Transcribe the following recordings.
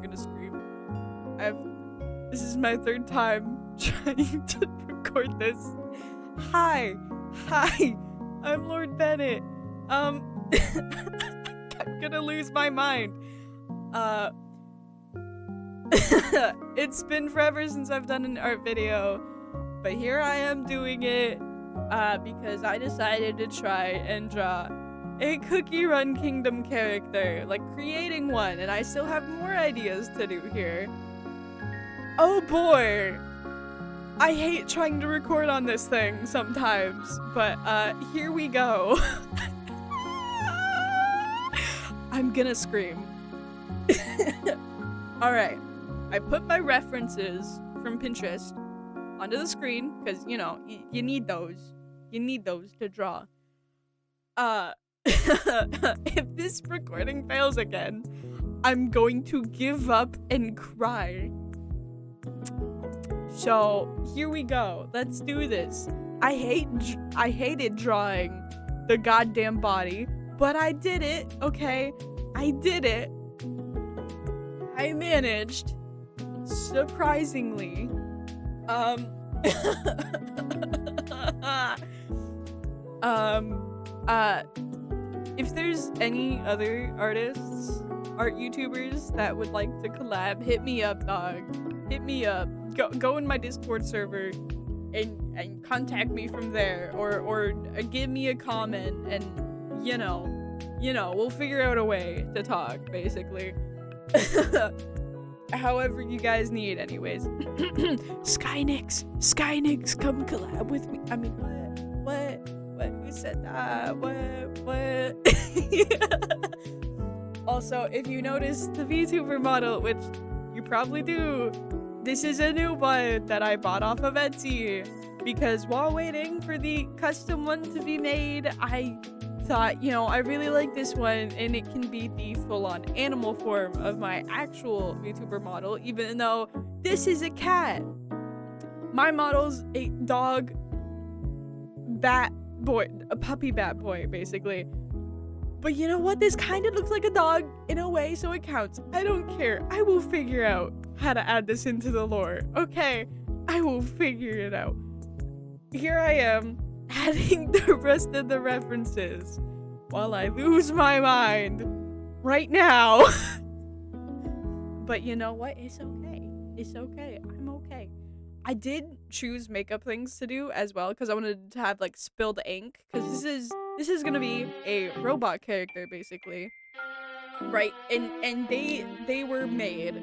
I'm gonna scream. This is my third time trying to record this. Hi, I'm Lord Bennett. I'm gonna lose my mind. It's been forever since I've done an art video, but here I am doing it, because I decided to try and draw a Cookie Run Kingdom character, like creating one, and I still have more ideas to do here. Oh boy! I hate trying to record on this thing sometimes, but here we go. I'm gonna scream. Alright, I put my references from Pinterest onto the screen, because, you know, you need those. You need those to draw. If this recording fails again, I'm going to give up and cry. So, here we go. Let's do this. I hated drawing the goddamn body, but I did it, okay? I did it. I managed, surprisingly. If there's any other artists, art YouTubers that would like to collab, hit me up, dog. Hit me up. Go in my Discord server and contact me from there, or give me a comment, and you know, we'll figure out a way to talk, basically. However you guys need, anyways. Skynix, come collab with me. I mean, what? Who said that? What? Also, if you notice the VTuber model, which you probably do, this is a new one that I bought off of Etsy, because while waiting for the custom one to be made, I thought, you know, I really like this one, and it can be the full-on animal form of my actual VTuber model, even though this is a cat. My model's a dog bat boy, a puppy bat boy, basically. But you know what? This kind of looks like a dog in a way, so it counts. I don't care. I will figure out how to add this into the lore. Okay, I will figure it out. Here I am, adding the rest of the references while I lose my mind right now. But you know what? It's okay. It's okay. I'm okay. I did choose makeup things to do as well, because I wanted to have like spilled ink, because this is gonna be a robot character, basically, right? And they were made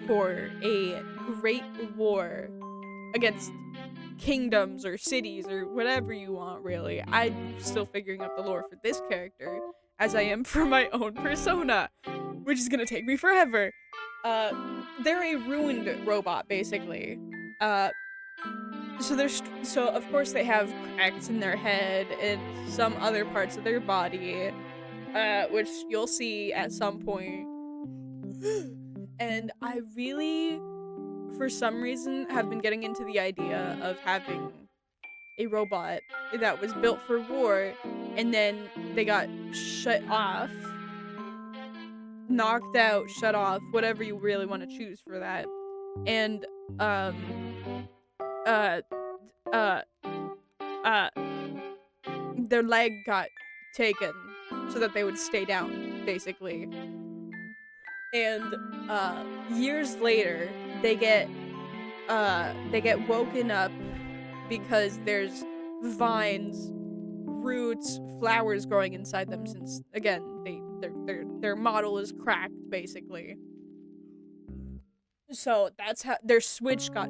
for a great war against kingdoms or cities or whatever you want, really. I'm still figuring out the lore for this character, as I am for my own persona, which is gonna take me forever. They're a ruined robot, basically. So of course they have cracks in their head and some other parts of their body, which you'll see at some point. And I really, for some reason, have been getting into the idea of having a robot that was built for war, and then they got shut off, knocked out, shut off, whatever you really want to choose for that. And their leg got taken so that they would stay down, basically. And years later, they get woken up because there's vines, roots, flowers growing inside them, since again their model is cracked, basically. So that's how their switch got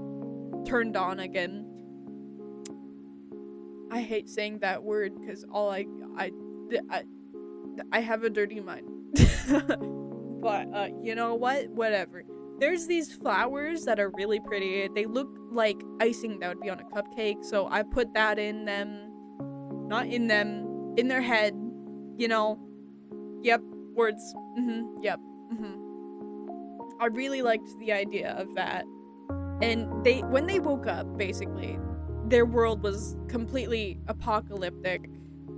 turned on again. I hate saying that word because all I have a dirty mind. But you know what? Whatever. There's these flowers that are really pretty. They look like icing that would be on a cupcake, so I put that in them. Not in them. In their head. You know. Yep. Words. Yep. I really liked the idea of that. And when they woke up, basically, their world was completely apocalyptic.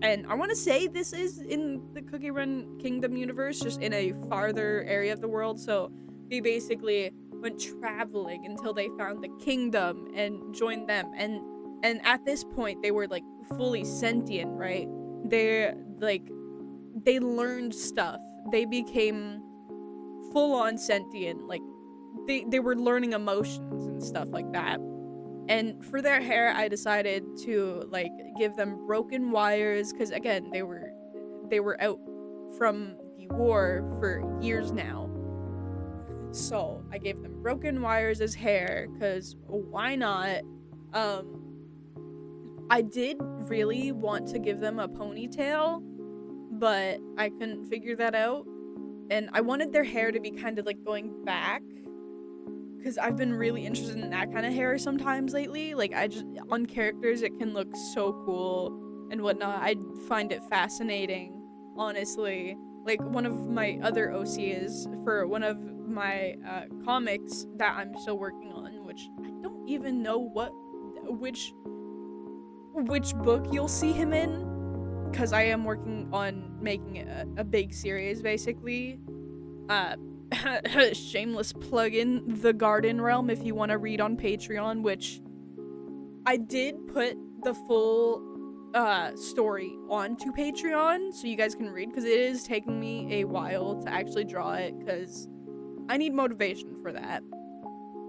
And I want to say this is in the Cookie Run Kingdom universe, just in a farther area of the world, so they basically went traveling until they found the kingdom and joined them. And at this point, they were like fully sentient, right? They're like, they learned stuff. They became full on sentient. Like, they were learning emotions and stuff like that. And for their hair, I decided to like give them broken wires, because again, they were out from the war for years now. So I gave them broken wires as hair, because why not? I did really want to give them a ponytail, but I couldn't figure that out. And I wanted their hair to be kind of like going back, because I've been really interested in that kind of hair sometimes lately. Like, I just, on characters, it can look so cool and whatnot. I find it fascinating, honestly. Like, one of my other OCs for one of my comics that I'm still working on, which I don't even know which book you'll see him in, because I am working on making a big series, basically. Shameless plug-in, The Garden Realm, if you want to read on Patreon, which I did put the full story onto Patreon so you guys can read, because it is taking me a while to actually draw it, because I need motivation for that,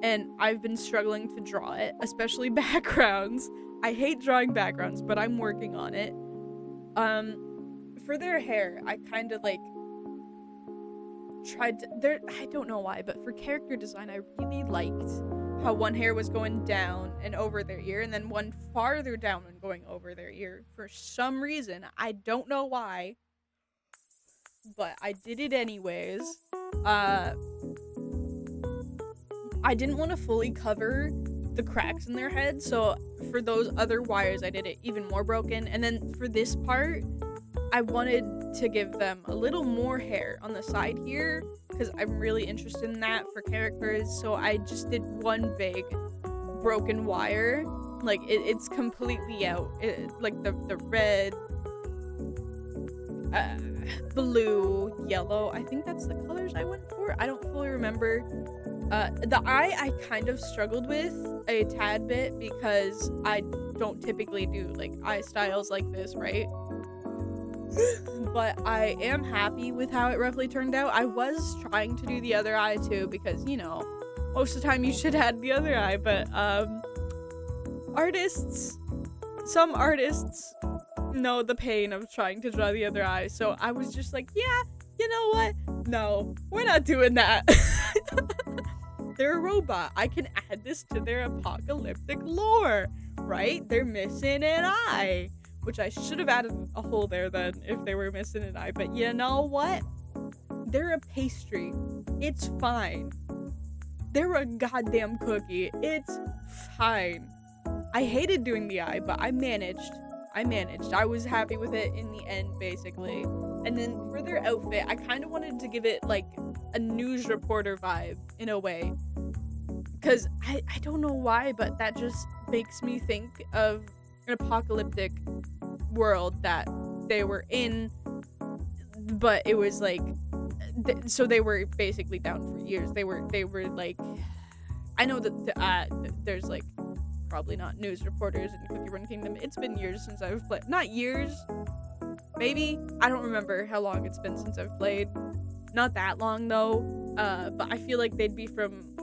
and I've been struggling to draw it, especially backgrounds. I hate drawing backgrounds, but I'm working on it. For their hair, I kind of like tried to, I don't know why, but for character design, I really liked how one hair was going down and over their ear, and then one farther down and going over their ear. For some reason, I don't know why, but I did it anyways. I didn't want to fully cover the cracks in their head, so for those other wires, I did it even more broken. And then for this part, I wanted to give them a little more hair on the side here, because I'm really interested in that for characters. So I just did one big broken wire. Like, it's completely out. Like the red, blue, yellow. I think that's the colors I went for. I don't fully remember. The eye I kind of struggled with a tad bit, because I don't typically do like eye styles like this, right? But I am happy with how it roughly turned out. I was trying to do the other eye too, because, you know, most of the time you should add the other eye, but some artists know the pain of trying to draw the other eye, so I was just like, yeah, you know what? No, we're not doing that. They're a robot. I can add this to their apocalyptic lore, right? They're missing an eye, which I should have added a hole there then if they were missing an eye. But you know what? They're a pastry. It's fine. They're a goddamn cookie. It's fine. I hated doing the eye, but I managed. I was happy with it in the end, basically. And then for their outfit, I kind of wanted to give it like a news reporter vibe in a way. Because I don't know why, but that just makes me think of an apocalyptic world that they were in, but it was like, so they were basically down for years. They were like, I know that there's like probably not news reporters in Cookie Run Kingdom. It's been years since I've played. Not years, maybe. I don't remember how long it's been since I've played. Not that long though. But I feel like they'd be from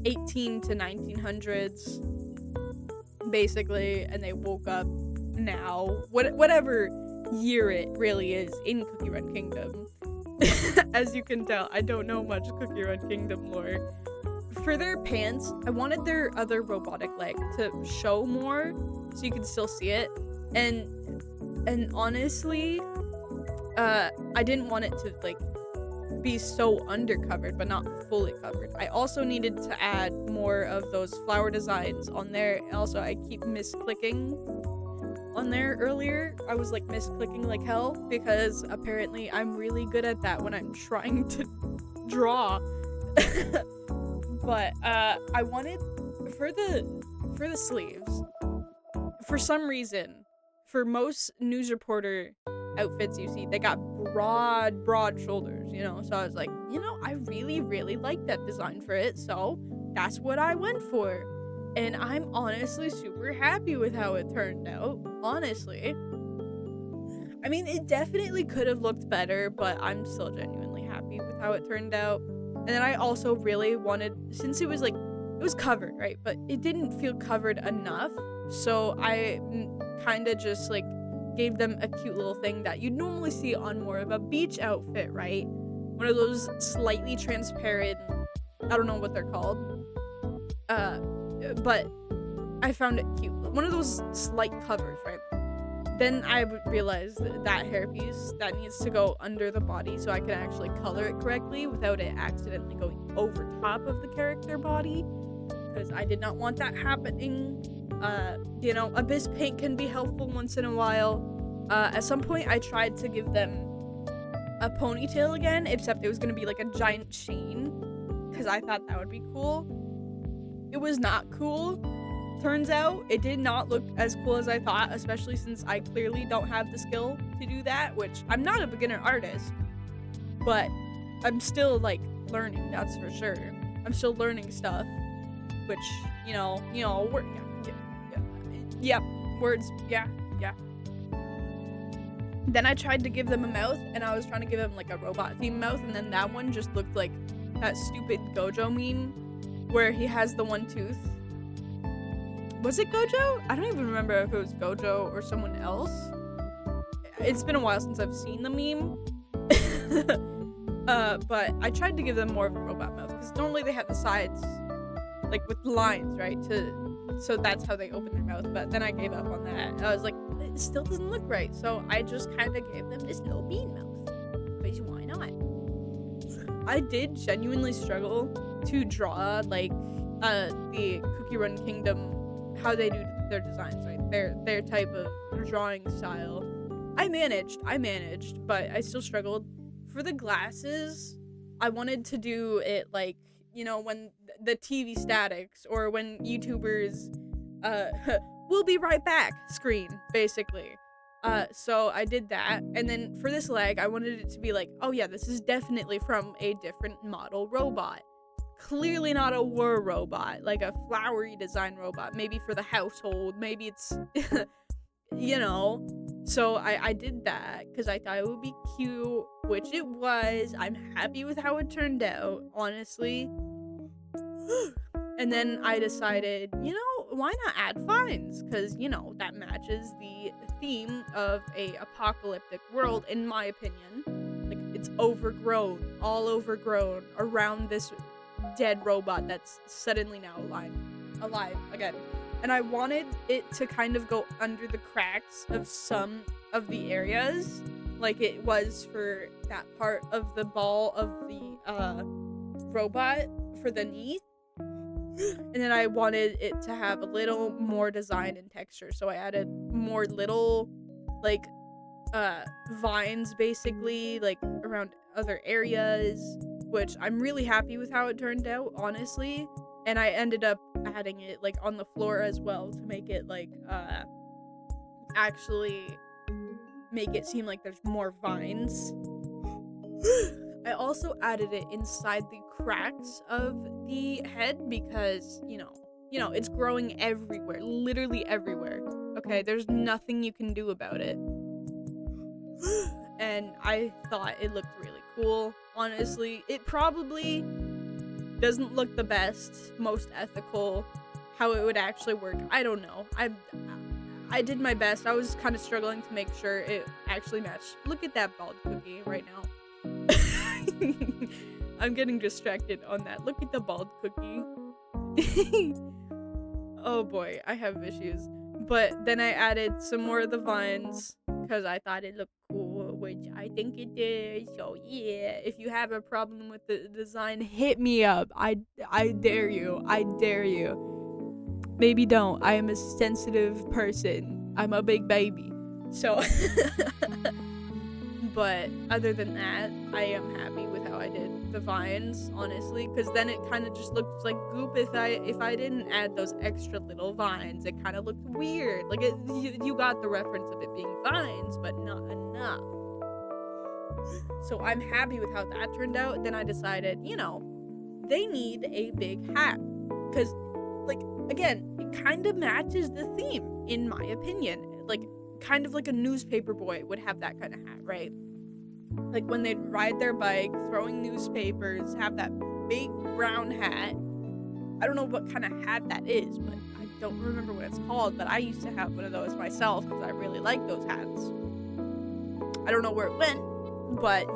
18 to 1900s, basically, and they woke up now. Whatever year it really is in Cookie Run Kingdom. As you can tell, I don't know much Cookie Run Kingdom lore. For their pants, I wanted their other robotic leg to show more, so you can still see it. And honestly, I didn't want it to like be so undercovered, but not fully covered. I also needed to add more of those flower designs on there. Also, I keep misclicking on there earlier. I was like misclicking like hell, because apparently I'm really good at that when I'm trying to draw. But I wanted for the sleeves, for some reason, for most news reporter outfits you see, they got broad shoulders, so I was like, I really, really like that design for it, so that's what I went for. And I'm honestly super happy with how it turned out, honestly. I mean, it definitely could have looked better, but I'm still genuinely happy with how it turned out. And then I also really wanted, since it was covered, right? But it didn't feel covered enough. So I kind of just gave them a cute little thing that you'd normally see on more of a beach outfit, right? One of those slightly transparent, I don't know what they're called. But I found it cute. One of those slight covers, right? Then I realized that hairpiece that needs to go under the body so I can actually color it correctly without it accidentally going over top of the character body, because I did not want that happening. Abyss paint can be helpful once in a while. At some point I tried to give them a ponytail again, except it was going to be like a giant chain, because I thought that would be cool. It was not cool. Turns out it did not look as cool as I thought, especially since I clearly don't have the skill to do that, which I'm not a beginner artist, but I'm still learning, that's for sure. I'm still learning stuff, which, words, yeah. Then I tried to give them a mouth, and I was trying to give them a robot themed mouth, and then that one just looked like that stupid Gojo meme where he has the one tooth. Was it Gojo? I don't even remember if it was Gojo or someone else. It's been a while since I've seen the meme. But I tried to give them more of a robot mouth, because normally they have the sides with lines, right? So that's how they open their mouth. But then I gave up on that. I was like, it still doesn't look right. So I just kind of gave them this little bean mouth, because why not? I did genuinely struggle to draw the Cookie Run Kingdom, how they do their designs, right? Their type of drawing style. I managed, but I still struggled. For the glasses, I wanted to do it when the TV statics, or when YouTubers we'll be right back screen, basically. So I did that, and then for this leg, I wanted it to be oh yeah, this is definitely from a different model robot. Clearly not a war robot, a flowery design robot, maybe for the household, maybe it's, So I did that, because I thought it would be cute, which it was. I'm happy with how it turned out, honestly. And then I decided, why not add vines? Because, that matches the theme of a apocalyptic world, in my opinion. It's overgrown, all overgrown, around this dead robot that's suddenly now alive again. And I wanted it to kind of go under the cracks of some of the areas, like it was for that part of the ball of the robot for the knee. And then I wanted it to have a little more design and texture, so I added more little vines, basically, around other areas, which I'm really happy with how it turned out, honestly. And I ended up adding it on the floor as well, to make it actually make it seem like there's more vines. I also added it inside the cracks of the head, because it's growing everywhere, literally everywhere. Okay, there's nothing you can do about it. And I thought it looked really cool. Honestly, it probably doesn't look the best, most ethical, how it would actually work. I don't know. I did my best. I was kind of struggling to make sure it actually matched. Look at that bald cookie right now. I'm getting distracted on that. Look at the bald cookie. Oh boy, I have issues. But then I added some more of the vines, because I thought it looked cool, which I think it did. So yeah, if you have a problem with the design, hit me up. I dare you. I dare you. Maybe don't. I am a sensitive person. I'm a big baby. So but other than that, I am happy with how I did the vines, honestly, because then it kind of just looked like goop. If I didn't add those extra little vines, it kind of looked weird. You got the reference of it being vines, but not enough. enough. So I'm happy with how that turned out. Then I decided, they need a big hat. Because, again, it kind of matches the theme, in my opinion. Kind of like a newspaper boy would have that kind of hat, right? Like when they'd ride their bike, throwing newspapers, have that big brown hat. I don't know what kind of hat that is, but I don't remember what it's called, but I used to have one of those myself because I really like those hats. I don't know where it went, but,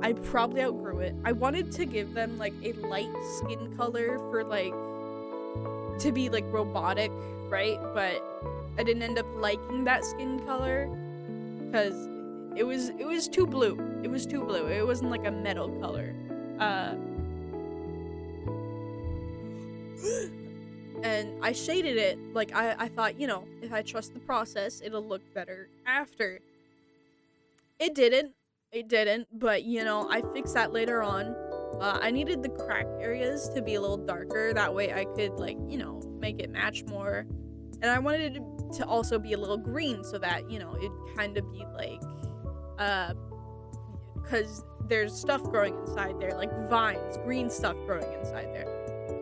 I probably outgrew it. I wanted to give them, a light skin color for, to be, robotic, right? But I didn't end up liking that skin color because it was too blue. It was too blue. It wasn't, a metal color. And I shaded it, I thought, if I trust the process, it'll look better after. It didn't, but, I fixed that later on. I needed the crack areas to be a little darker, that way I could, make it match more. And I wanted it to also be a little green, so that, it'd kind of be, because there's stuff growing inside there, vines, green stuff growing inside there.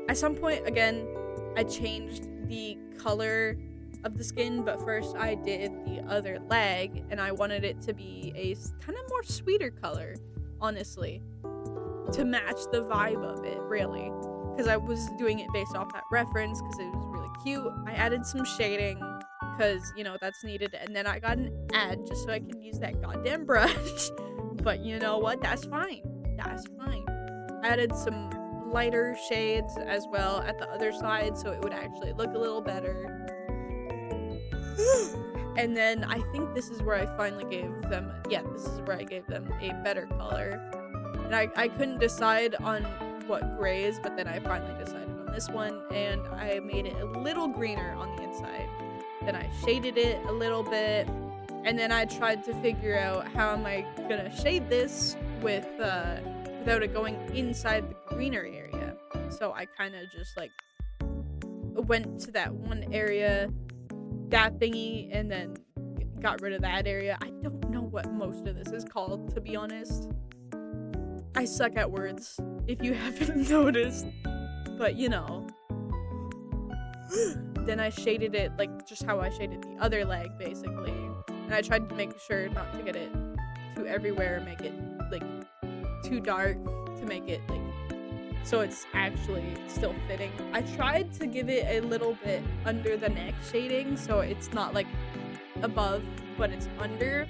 At some point, again, I changed the color of the skin, but first I did the other leg, and I wanted it to be a kind of more sweeter color, honestly, to match the vibe of it, really, because I was doing it based off that reference, because it was really cute. I added some shading, because, that's needed, and then I got an ad just so I could use that goddamn brush, but you know what, that's fine, I added some lighter shades as well at the other side, so it would actually look a little better. And then I think this is where I finally gave them, a better color. And I couldn't decide on what grays, but then I finally decided on this one, and I made it a little greener on the inside. Then I shaded it a little bit, and then I tried to figure out how am I gonna shade this without it going inside the greener area. So I kind of just went to that one area, that thingy, and then got rid of that area. I don't know what most of this is called, to be honest. I suck at words, if you haven't noticed. But, Then I shaded it, just how I shaded the other leg, basically. And I tried to make sure not to get it too everywhere, make it, too dark, to make it, so it's actually still fitting. I tried to give it a little bit under the neck shading, so it's not, above, but it's under.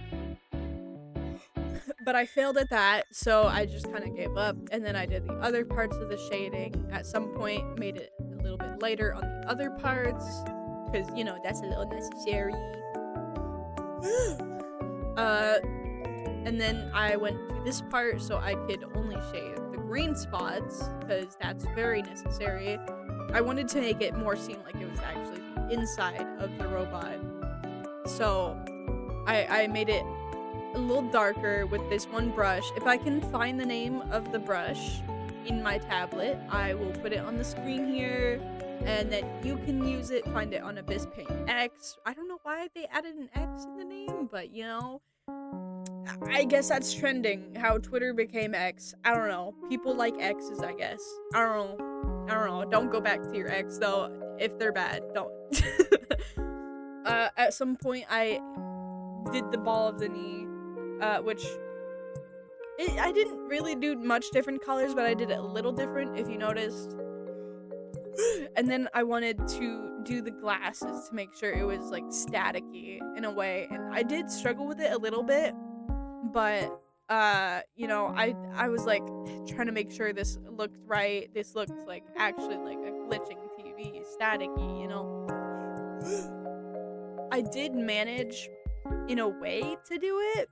But I failed at that, so I just kind of gave up, and then I did the other parts of the shading. At some point, made it a little bit lighter on the other parts, because, that's a little necessary. And then I went to this part so I could only shade the green spots, because that's very necessary. I wanted to make it more seem like it was actually the inside of the robot. So I made it a little darker with this one brush. If I can find the name of the brush in my tablet, I will put it on the screen here, and then you can use it, find it on Abyss Paint X. I don't know why they added an X in the name, but I guess that's trending, how Twitter became X. I don't know. People like X's, I guess. I don't know. Don't go back to your X, though, if they're bad. Don't. At some point, I did the ball of the knee, which I didn't really do much different colors, but I did it a little different, if you noticed. And then I wanted to do the glasses to make sure it was, staticky in a way, and I did struggle with it a little bit, but, I was, trying to make sure this looked right. This looked, actually like a glitching TV, staticky, I did manage, in a way, to do it,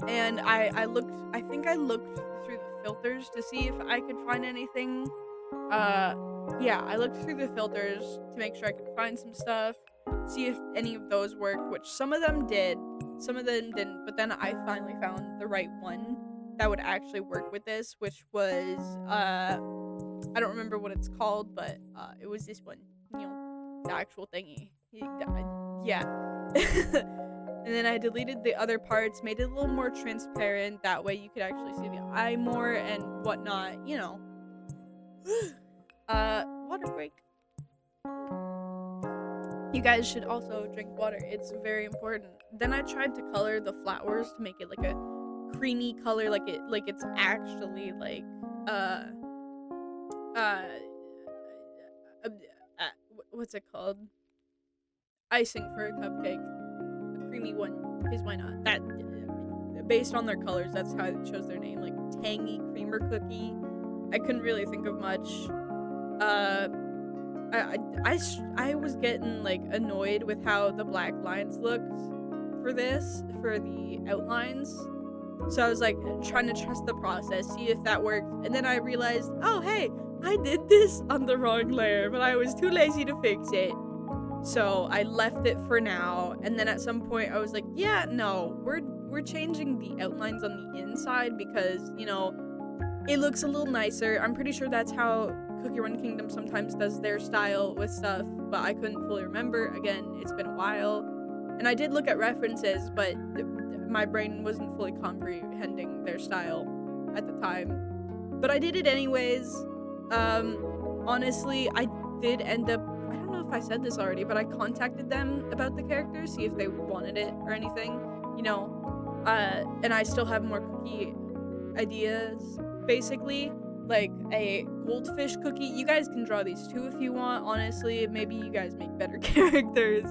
and I think I looked through the filters to see if I could find anything. I looked through the filters to make sure I could find some stuff, see if any of those worked, which some of them did, some of them didn't, but then I finally found the right one that would actually work with this, which was, I don't remember what it's called, but, it was this one, the actual thingy. Yeah. And then I deleted the other parts, made it a little more transparent. That way you could actually see the eye more and whatnot, you know. Water break. You guys should also drink water. It's very important. Then I tried to color the flowers to make it like a creamy color, like it's actually like uh uh, what's it called? Icing for a cupcake, a creamy one. Because why not? That based on their colors, that's how it chose their name. Like tangy creamer cookie. I couldn't really think of much. I was getting like annoyed with how the black lines looked for the outlines. So I was like trying to trust the process, see if that worked. And then I realized, oh hey, I did this on the wrong layer, but I was too lazy to fix it. So I left it for now. And then at some point I was like, yeah, no, we're changing the outlines on the inside because, you know, it looks a little nicer. I'm pretty sure that's how Cookie Run Kingdom sometimes does their style with stuff, but I couldn't fully remember. Again, it's been a while. And I did look at references, but my brain wasn't fully comprehending their style at the time. But I did it anyways. Honestly, I did end up, I don't know if I said this already, but I contacted them about the characters, see if they wanted it or anything, you know. And I still have more cookie ideas, basically. Like a goldfish cookie. You guys can draw these too if you want, honestly. Maybe you guys make better characters.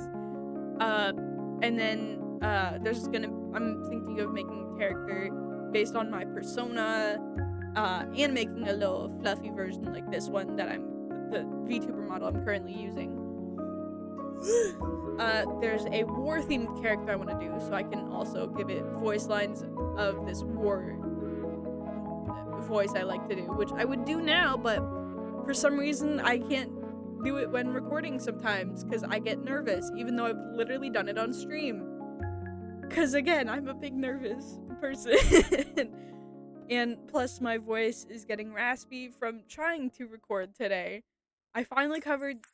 And then I'm thinking of making a character based on my persona, and making a little fluffy version like this one that the VTuber model I'm currently using. There's a war themed character I want to do, so I can also give it voice lines of this war voice I like to do, which I would do now, but for some reason I can't do it when recording sometimes because I get nervous, even though I've literally done it on stream. Because again, I'm a big nervous person. And plus my voice is getting raspy from trying to record today. I finally colored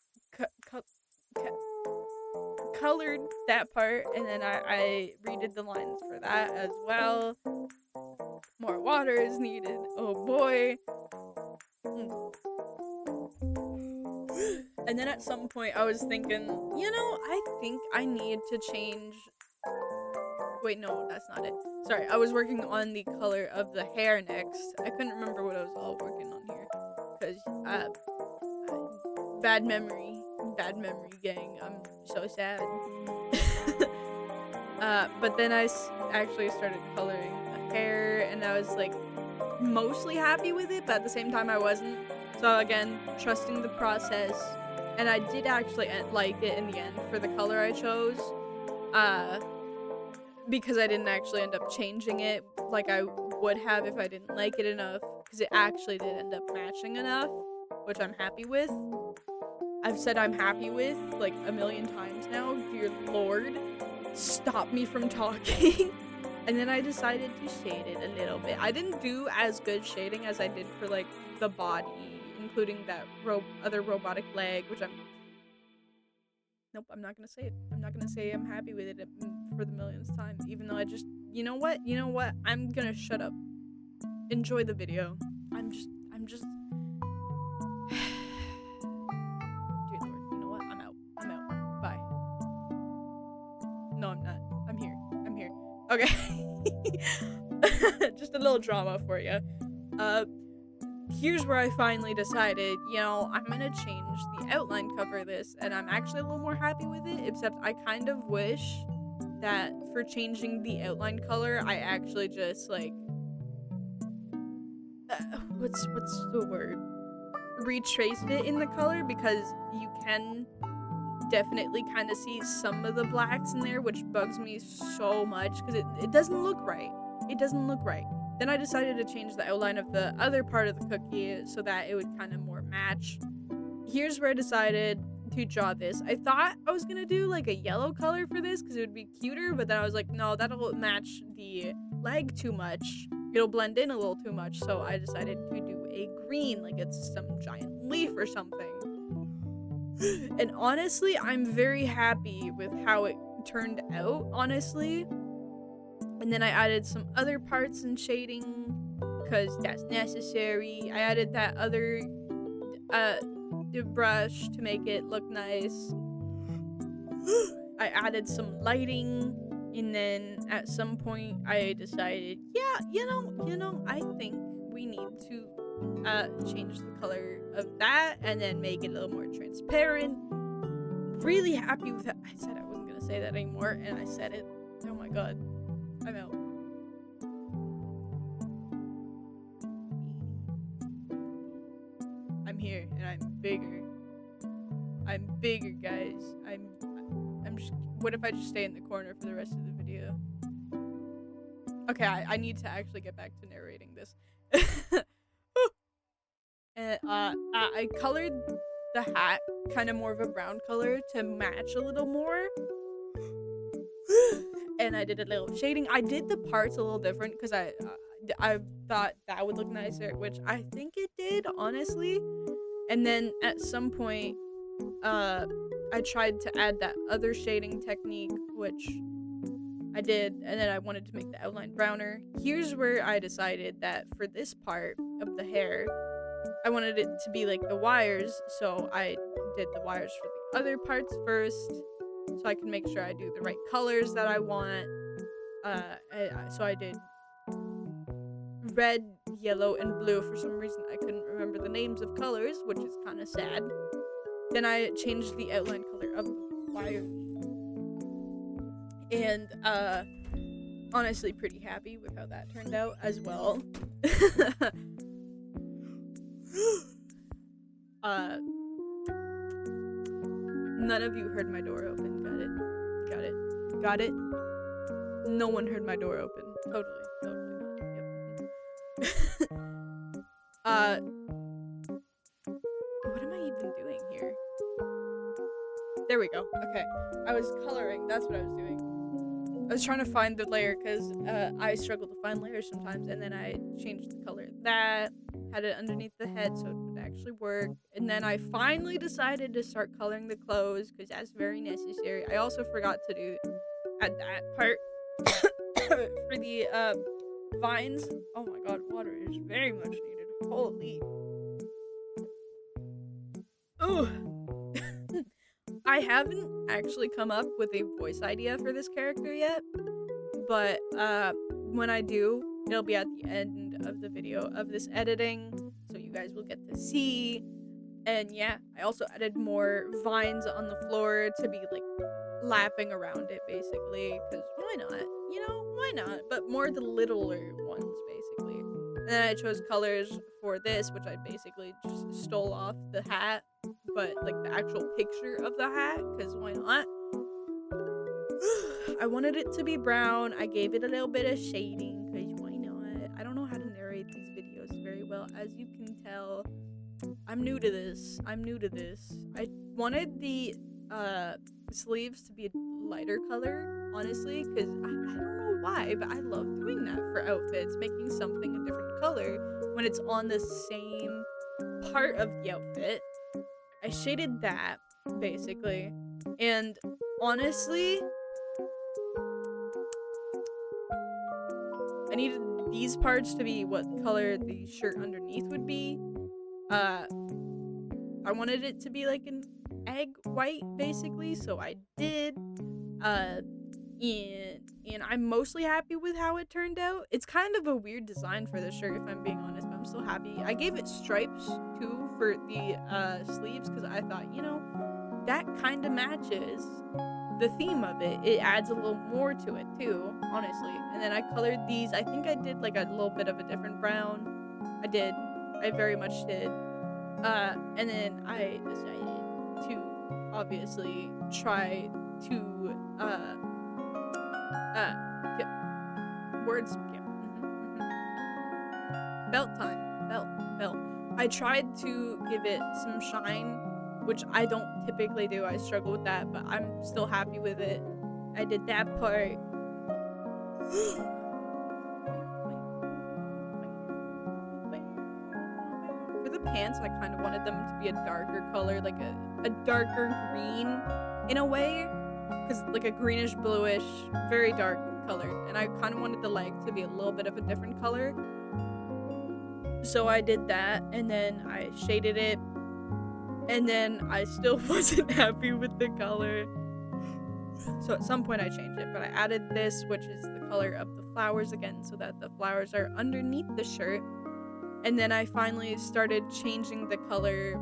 that part, and then I redid the lines for that as well. More water is needed. Oh boy. And then at some point I was thinking, you know, I think I need to change. Wait, no, that's not it. Sorry, I was working on the color of the hair next. I couldn't remember what I was all working on here. Because, bad memory, gang. I'm so sad. But then I actually started coloring the hair, and I was like mostly happy with it, but at the same time I wasn't. So again, trusting the process, and I did actually like it in the end for the color I chose, because I didn't actually end up changing it like I would have if I didn't like it enough, because it actually did end up matching enough, which I'm happy with. I've said I'm happy with like a million times now. Dear Lord, stop me from talking. And then I decided to shade it a little bit. I didn't do as good shading as I did for like the body, including that other robotic leg, which nope, I'm not gonna say it. I'm not gonna say I'm happy with it for the millionth time, even though you know what, I'm gonna shut up. Enjoy the video. I'm just Dear Lord, you know what, I'm out, bye. No, I'm not, I'm here. Okay. Just a little drama for you. Here's where I finally decided, you know, I'm gonna change the outline cover of this, and I'm actually a little more happy with it, except I kind of wish that for changing the outline color, I actually just, like, what's the word? Retraced it in the color, because you can definitely kind of see some of the blacks in there, which bugs me so much, because it doesn't look right. Then I decided to change the outline of the other part of the cookie so that it would kind of more match. Here's where I decided to draw this. I thought I was gonna do like a yellow color for this because it would be cuter, but then I was like, no, that'll match the leg too much. It'll blend in a little too much, so I decided to do a green, like it's some giant leaf or something. And honestly, I'm very happy with how it turned out, honestly. And then I added some other parts and shading because that's necessary. I added that other brush to make it look nice. I added some lighting, and then at some point I decided, yeah, you know, I think we need to change the color of that and then make it a little more transparent. Really happy with it. I said I wasn't gonna say that anymore, and I said it. Oh my god, I'm out. I'm here, and I'm bigger. I'm bigger, guys. I'm just. What if I just stay in the corner for the rest of the video? Okay, I need to actually get back to narrating this. And I colored the hat kind of more of a brown color to match a little more. And I did a little shading. I did the parts a little different because I thought that would look nicer, which I think it did, honestly. And then at some point, I tried to add that other shading technique, which I did, and then I wanted to make the outline browner. Here's where I decided that for this part of the hair, I wanted it to be like the wires, so I did the wires for the other parts first, so I can make sure I do the right colors that I want. So I did red, yellow, and blue. For some reason, I couldn't remember the names of colors, which is kind of sad. Then I changed the outline color of the wires. And, honestly pretty happy with how that turned out as well. None of you heard my door open. Got it. No one heard my door open. Totally not. Yep. What am I even doing here? There we go. Okay. I was coloring. That's what I was doing. I was trying to find the layer because I struggle to find layers sometimes, and then I changed the color of that, had it underneath the head so it would actually work, and then I finally decided to start coloring the clothes because that's very necessary. I also forgot to add that part for the vines. Oh my god, water is very much needed. Holy. Ugh. I haven't actually come up with a voice idea for this character yet, but when I do, it'll be at the end of the video of this editing, so you guys will get to see. And yeah, I also added more vines on the floor to be like lapping around it, basically, because why not? You know, why not? But more the littler ones, basically. And then I chose colors for this, which I basically just stole off the hat, but like the actual picture of the hat, because why not? I wanted it to be brown. I gave it a little bit of shading, because why not? I don't know how to narrate these videos very well, as you can tell. I'm new to this. I wanted the sleeves to be a lighter color, honestly, because I don't know why, but I love doing that for outfits, making something a different color when it's on the same part of the outfit. I shaded that, basically, and honestly, I needed these parts to be what color the shirt underneath would be. I wanted it to be like an egg white, basically, so I did. And I'm mostly happy with how it turned out. It's kind of a weird design for the shirt, if I'm being honest, but I'm still happy. I gave it stripes, too, for the sleeves, because I thought, you know, that kind of matches the theme of it. It adds a little more to it, too, honestly. And then I colored these. I think I did, like, a little bit of a different brown. I did. I very much did. And then I decided to, obviously, try to, belt time. Belt. I tried to give it some shine, which I don't typically do. I struggle with that, but I'm still happy with it. I did that part. For the pants, I kind of wanted them to be a darker color, like a darker green in a way. because like a greenish bluish, very dark colored, and I kind of wanted the leg to be a little bit of a different color. So I did that, and then I shaded it, and then I still wasn't happy with the color. So at some point I changed it, but I added this, which is the color of the flowers again, so that the flowers are underneath the shirt. And then I finally started changing the color.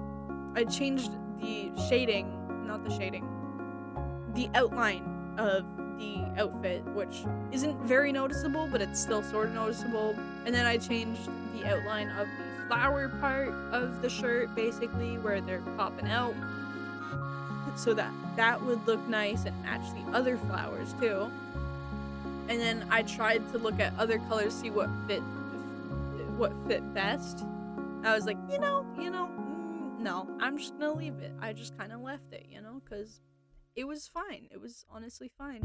I changed the shading, not the shading, the outline of the outfit, which isn't very noticeable, but it's still sort of noticeable. And then I changed the outline of the flower part of the shirt, basically, where they're popping out, so that that would look nice and match the other flowers too. And then I tried to look at other colors, see what fit best. I was like, no, I'm just gonna leave it. I just kind of left it, because it was fine. It was honestly fine.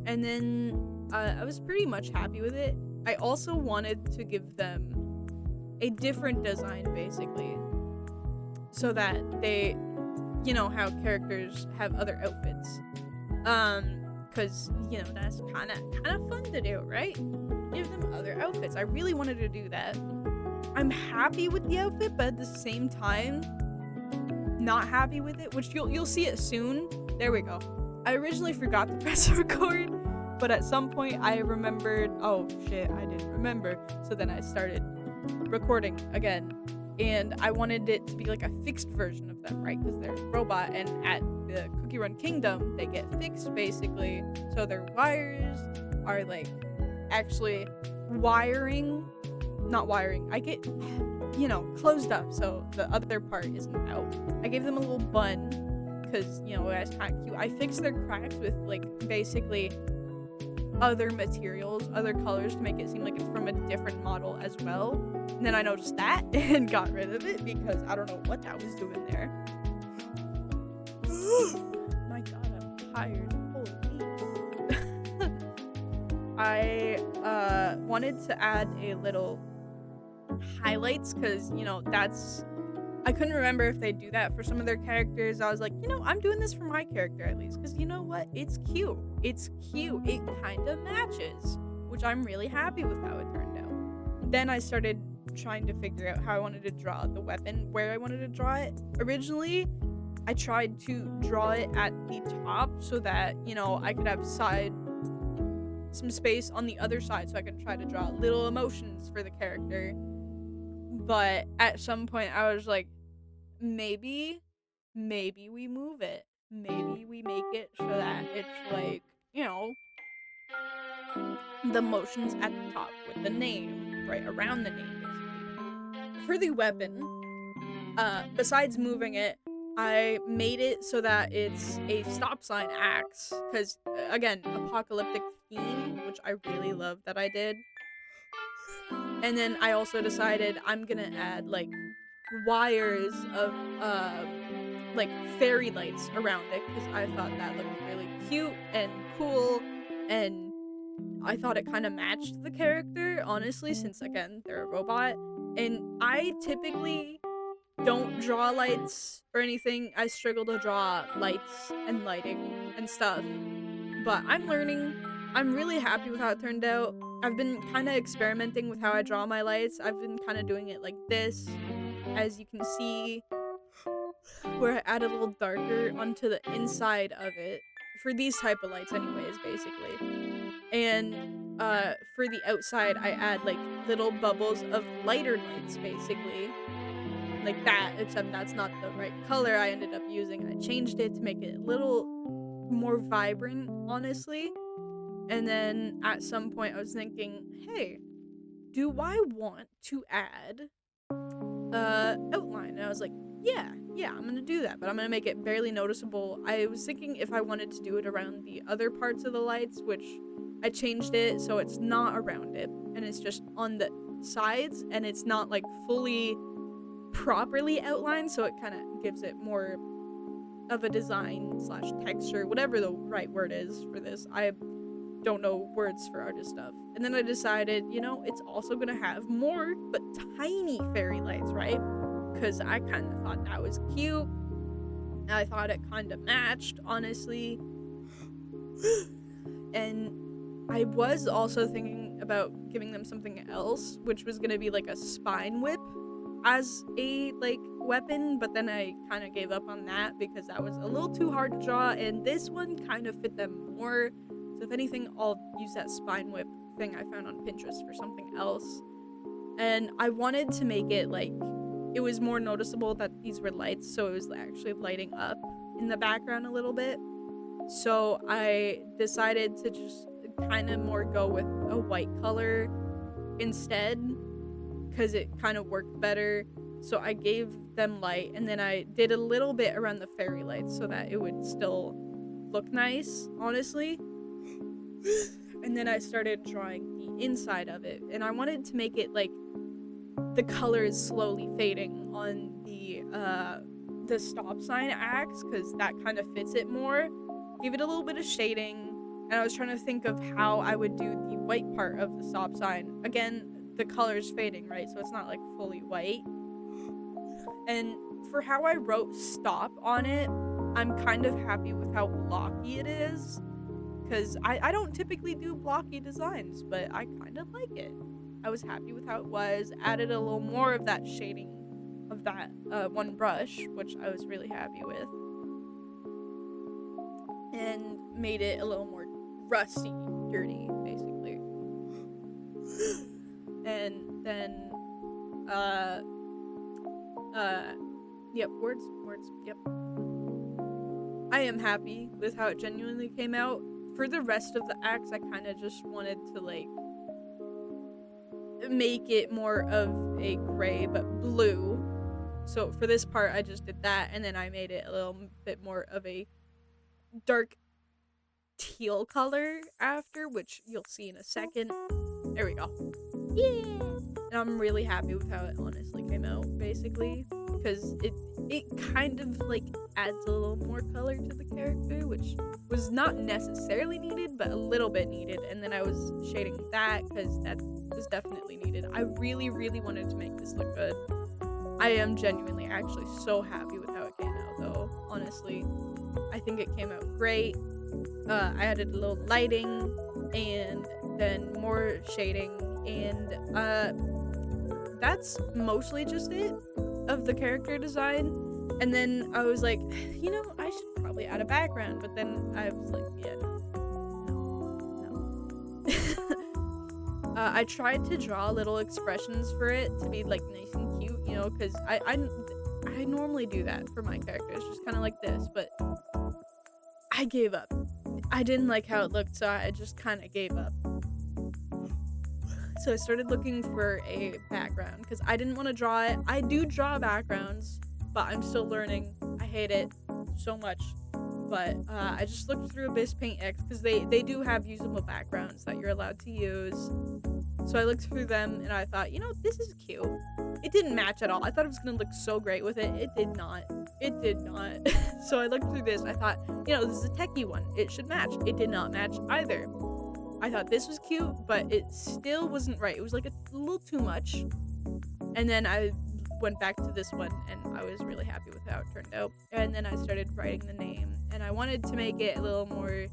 And then I was pretty much happy with it. I also wanted to give them a different design, basically, so that they, how characters have other outfits. Because, that's kind of fun to do, right? Give them other outfits. I really wanted to do that. I'm happy with the outfit, but at the same time, not happy with it, which you'll see it soon. There we go. I originally forgot to press record, but at some point I remembered, oh shit, I didn't remember. So then I started recording again, and I wanted it to be like a fixed version of them, right? Because they're a robot, and at the Cookie Run Kingdom, they get fixed, basically. So their wires are like actually not wiring. I get, closed up, so the other part isn't out. I gave them a little bun, because, it was kind of cute. I fixed their cracks with, like, basically other materials, other colors, to make it seem like it's from a different model as well. And then I noticed that and got rid of it, because I don't know what that was doing there. My god, I'm tired. Holy I wanted to add a little highlights, because, I couldn't remember if they do that for some of their characters. I was like, I'm doing this for my character at least, because you know what? It's cute. It's cute. It kind of matches, which I'm really happy with how it turned out. Then I started trying to figure out how I wanted to draw the weapon, where I wanted to draw it. Originally, I tried to draw it at the top so that, I could have some space on the other side, so I could try to draw little emotions for the character. But at some point I was like, maybe we move it. Maybe we make it so that it's like, the motions at the top with the name, right around the name, basically. For the weapon, besides moving it, I made it so that it's a stop sign axe, because, again, apocalyptic theme, which I really love that I did. And then I also decided I'm gonna add, like, wires of, like, fairy lights around it, because I thought that looked really cute and cool, and I thought it kind of matched the character, honestly, since, again, they're a robot. And I typically don't draw lights or anything. I struggle to draw lights and lighting and stuff, but I'm learning. I'm really happy with how it turned out. I've been kind of experimenting with how I draw my lights. I've been kind of doing it like this, as you can see, where I add a little darker onto the inside of it, for these type of lights anyways, basically. And for the outside, I add like little bubbles of lighter lights, basically, like that, except that's not the right color I ended up using. I changed it to make it a little more vibrant, honestly. And then at some point I was thinking, hey, do I want to add outline? And I was like, yeah, I'm gonna do that, but I'm gonna make it barely noticeable. I was thinking if I wanted to do it around the other parts of the lights, which I changed it so it's not around it, and it's just on the sides, and it's not like fully properly outlined, so it kind of gives it more of a design slash texture, whatever the right word is for this. I don't know words for artist stuff. And then I decided, it's also gonna have more but tiny fairy lights, right? Because I kind of thought that was cute. I thought it kind of matched, honestly. And I was also thinking about giving them something else, which was gonna be like a spine whip as a like weapon, but then I kind of gave up on that because that was a little too hard to draw, and this one kind of fit them more. So if anything, I'll use that spine whip thing I found on Pinterest for something else. And I wanted to make it like it was more noticeable that these were lights, so it was actually lighting up in the background a little bit. So I decided to just kind of more go with a white color instead because it kind of worked better. So I gave them light, and then I did a little bit around the fairy lights so that it would still look nice, honestly. And then I started drawing the inside of it, and I wanted to make it like the colors slowly fading on the stop sign axe because that kind of fits it more. Give it a little bit of shading, and I was trying to think of how I would do the white part of the stop sign. Again, the color's fading, right? So it's not like fully white. And for how I wrote stop on it, I'm kind of happy with how blocky it is. Because I don't typically do blocky designs, but I kind of like it. I was happy with how it was. Added a little more of that shading of that one brush, which I was really happy with. And made it a little more rusty, dirty, basically. And then, yep, words, yep. I am happy with how it genuinely came out. For the rest of the axe, I kind of just wanted to, like, make it more of a gray, but blue. So for this part, I just did that, and then I made it a little bit more of a dark teal color after, which you'll see in a second. There we go. Yeah! And I'm really happy with how it honestly came out, basically, because it kind of, like, adds a little more color to the character, which was not necessarily needed, but a little bit needed. And then I was shading that because that was definitely needed. I really, really wanted to make this look good. I am genuinely actually so happy with how it came out, though, honestly. I think it came out great. I added a little lighting and then more shading, and that's mostly just it of the character design. And then I was like, you know, I should probably add a background, but then I was like, yeah, no. I tried to draw little expressions for it to be like nice and cute, you know, because I normally do that for my characters, just kind of like this, but I gave up. I didn't like how it looked, so I just kind of gave up. So I started looking for a background because I didn't want to draw it. I do draw backgrounds, but I'm still learning. I hate it so much. But I just looked through Abyss Paint X because they do have usable backgrounds that you're allowed to use. So I looked through them and I thought, you know, this is cute. It didn't match at all. I thought it was going to look so great with it. It did not. It did not. So I looked through this. I thought, you know, this is a techie one. It should match. It did not match either. I thought this was cute, but it still wasn't right. It was like a little too much. And then I went back to this one and I was really happy with how it turned out. And then I started writing the name, and I wanted to make it a little more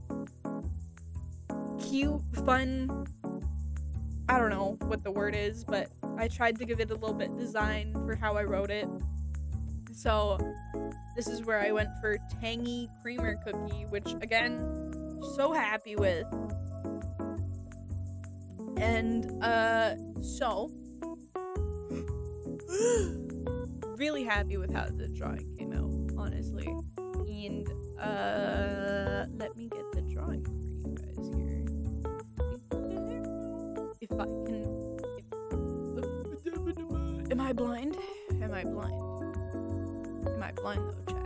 cute, fun. I don't know what the word is, but I tried to give it a little bit design for how I wrote it. So this is where I went for Tangy Creamer Cookie, which again, so happy with. And so really happy with how the drawing came out, honestly. And let me get the drawing for you guys here. If I can. Am I blind? Am I blind? Am I blind though, chat?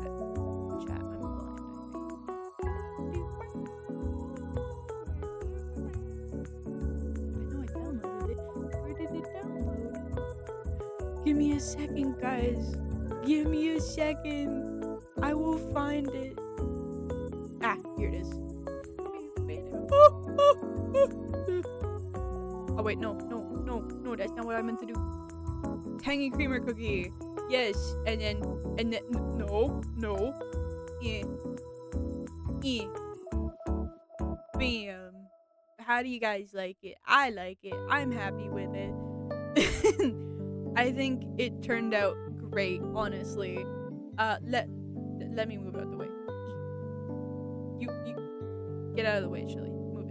Chat, I'm blind, I know I downloaded it. Where did it download? Give me a second, guys. Give me a second. I will find it. Ah, here it is. Oh wait, no, that's not what I meant to do. Tangy creamer cookie. Yes, and then, no. Bam. How do you guys like it? I like it. I'm happy with it. I think it turned out great, honestly. Let me move out the way. You get out of the way, Shelly. Move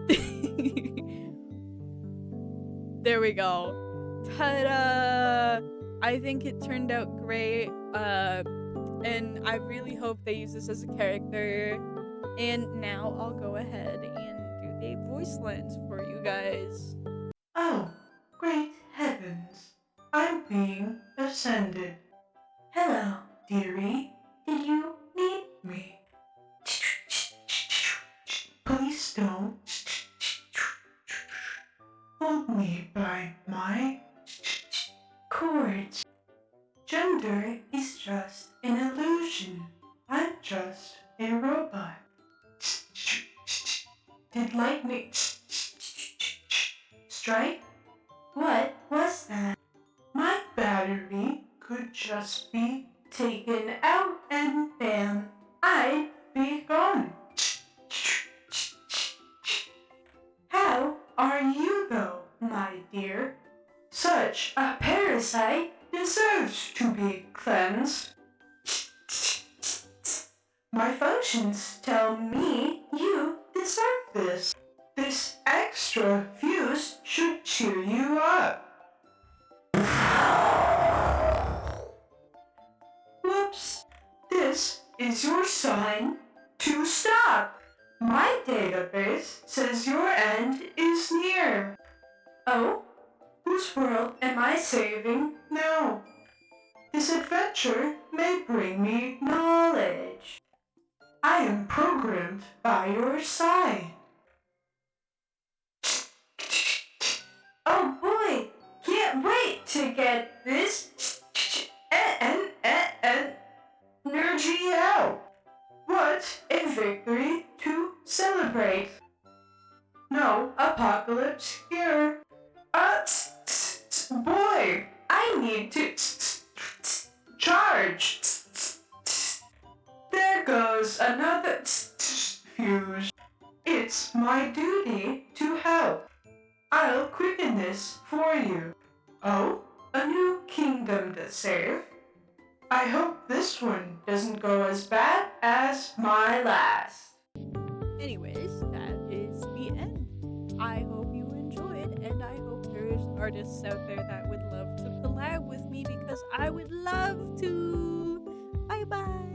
it. There we go. Ta-da! I think it turned out great. And I really hope they use this as a character. And now I'll go ahead and do the voice lines for you guys. Oh, great heavens. I'm being ascended. Hello, dearie. Did you need me? Please don't hold me by my cords. Gender is just an illusion. I'm just a robot. Did lightning strike? What was that? My battery could just be taken out and bam, I'd be gone. How are you though, my dear? Such a parasite deserves to be cleansed. My functions tell me you deserve this. This extra fuse should cheer you up. Whoops. This is your sign to stop. My database says your end is near. Oh? Whose world am I saving now? This adventure may bring me knowledge. I am programmed by your side. Oh boy, can't wait to get this energy out. What a victory to celebrate. No apocalypse here. Boy, I need to charge. There goes another fuse. It's my duty to help. I'll quicken this for you. Oh, a new kingdom to save. I hope this one doesn't go as bad as my last. Anyways, that is the end. I hope you enjoyed, and I hope there's artists out there that would love to collab with me because I would love to. Bye bye.